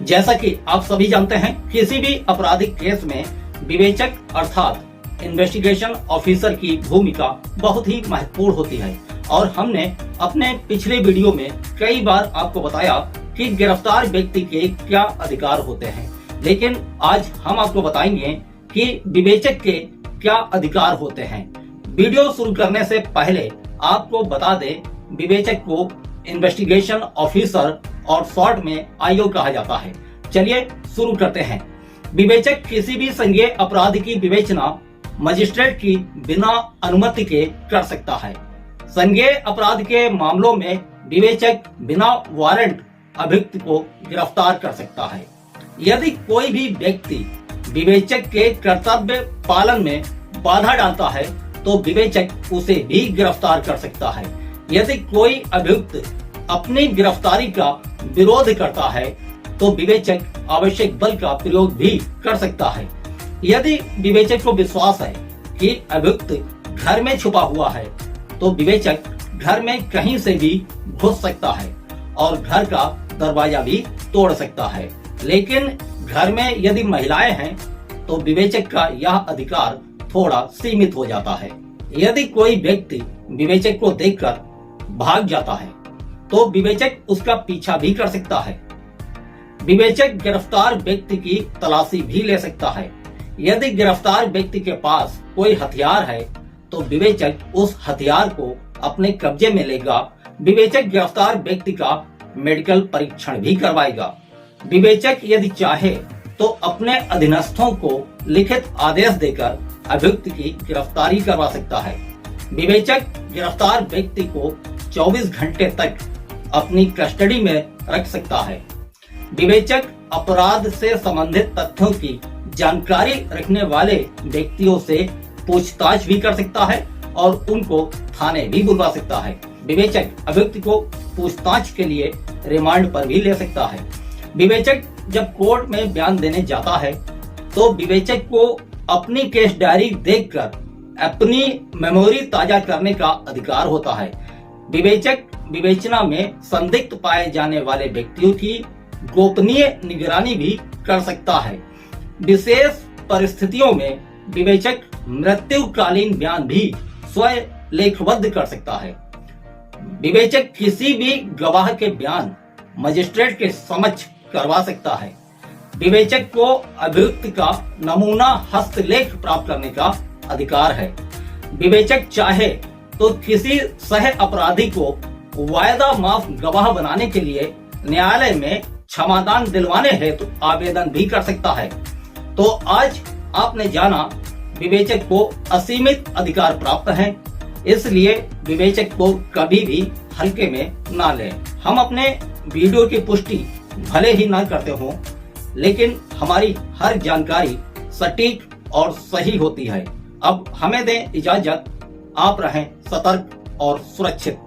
जैसा कि आप सभी जानते हैं, किसी भी आपराधिक केस में विवेचक अर्थात इन्वेस्टिगेशन ऑफिसर की भूमिका बहुत ही महत्वपूर्ण होती है और हमने अपने पिछले वीडियो में कई बार आपको बताया कि गिरफ्तार व्यक्ति के क्या अधिकार होते हैं, लेकिन आज हम आपको बताएंगे कि विवेचक के क्या अधिकार होते हैं। वीडियो शुरू करने से पहले आपको बता दें, विवेचक को इन्वेस्टिगेशन ऑफिसर और शॉर्ट में आईओ कहा जाता है। चलिए शुरू करते हैं। विवेचक किसी भी संज्ञेय अपराध की विवेचना मजिस्ट्रेट की बिना अनुमति के कर सकता है। संज्ञेय अपराध के मामलों में विवेचक बिना वारंट अभियुक्त को गिरफ्तार कर सकता है। यदि कोई भी व्यक्ति विवेचक के कर्तव्य पालन में बाधा डालता है तो विवेचक उसे भी गिरफ्तार कर सकता है। यदि कोई अभियुक्त अपनी गिरफ्तारी का विरोध करता है तो विवेचक आवश्यक बल का प्रयोग भी कर सकता है। यदि विवेचक को विश्वास है कि अभियुक्त घर में छुपा हुआ है तो विवेचक घर में कहीं से भी घुस सकता है और घर का दरवाजा भी तोड़ सकता है। लेकिन घर में यदि महिलाएं हैं तो विवेचक का यह अधिकार थोड़ा सीमित हो जाता है। यदि कोई व्यक्ति विवेचक को देखकर भाग जाता है तो विवेचक उसका पीछा भी कर सकता है। विवेचक गिरफ्तार व्यक्ति की तलाशी भी ले सकता है। यदि गिरफ्तार व्यक्ति के पास कोई हथियार है तो विवेचक उस हथियार को अपने कब्जे में लेगा। विवेचक गिरफ्तार व्यक्ति का मेडिकल परीक्षण भी करवाएगा। विवेचक यदि चाहे तो अपने अधीनस्थों को लिखित आदेश देकर अभियुक्त की गिरफ्तारी करवा सकता है। विवेचक गिरफ्तार व्यक्ति को 24 घंटे तक अपनी कस्टडी में रख सकता है। विवेचक अपराध से संबंधित तथ्यों की जानकारी रखने वाले व्यक्तियों से पूछताछ भी कर सकता है और उनको थाने भी बुलवा सकता है। विवेचक अभियुक्त को पूछताछ के लिए रिमांड पर भी ले सकता है। विवेचक जब कोर्ट में बयान देने जाता है तो विवेचक को अपनी केस डायरी देखकर अपनी मेमोरी ताजा करने का अधिकार होता है। विवेचक विवेचना में संदिग्ध पाए जाने वाले व्यक्तियों की गोपनीय निगरानी भी कर सकता है। विशेष परिस्थितियों में विवेचक मृत्युकालीन बयान भी स्वयं लेखबद्ध कर सकता है। विवेचक किसी भी गवाह के बयान मजिस्ट्रेट के समक्ष करवा सकता है। विवेचक को अभियुक्त का नमूना हस्तलेख प्राप्त करने का अधिकार है। विवेचक चाहे तो किसी सह अपराधी को वायदा माफ गवाह बनाने के लिए न्यायालय में क्षमादान दिलवाने हेतु आवेदन भी कर सकता है। तो आज आपने जाना, विवेचक को असीमित अधिकार प्राप्त हैं, इसलिए विवेचक को कभी भी हल्के में ना लें। हम अपने वीडियो की पुष्टि भले ही ना करते हों, लेकिन हमारी हर जानकारी सटीक और सही होती है। अब हमें दें इजाजत। आप रहें सतर्क और सुरक्षित।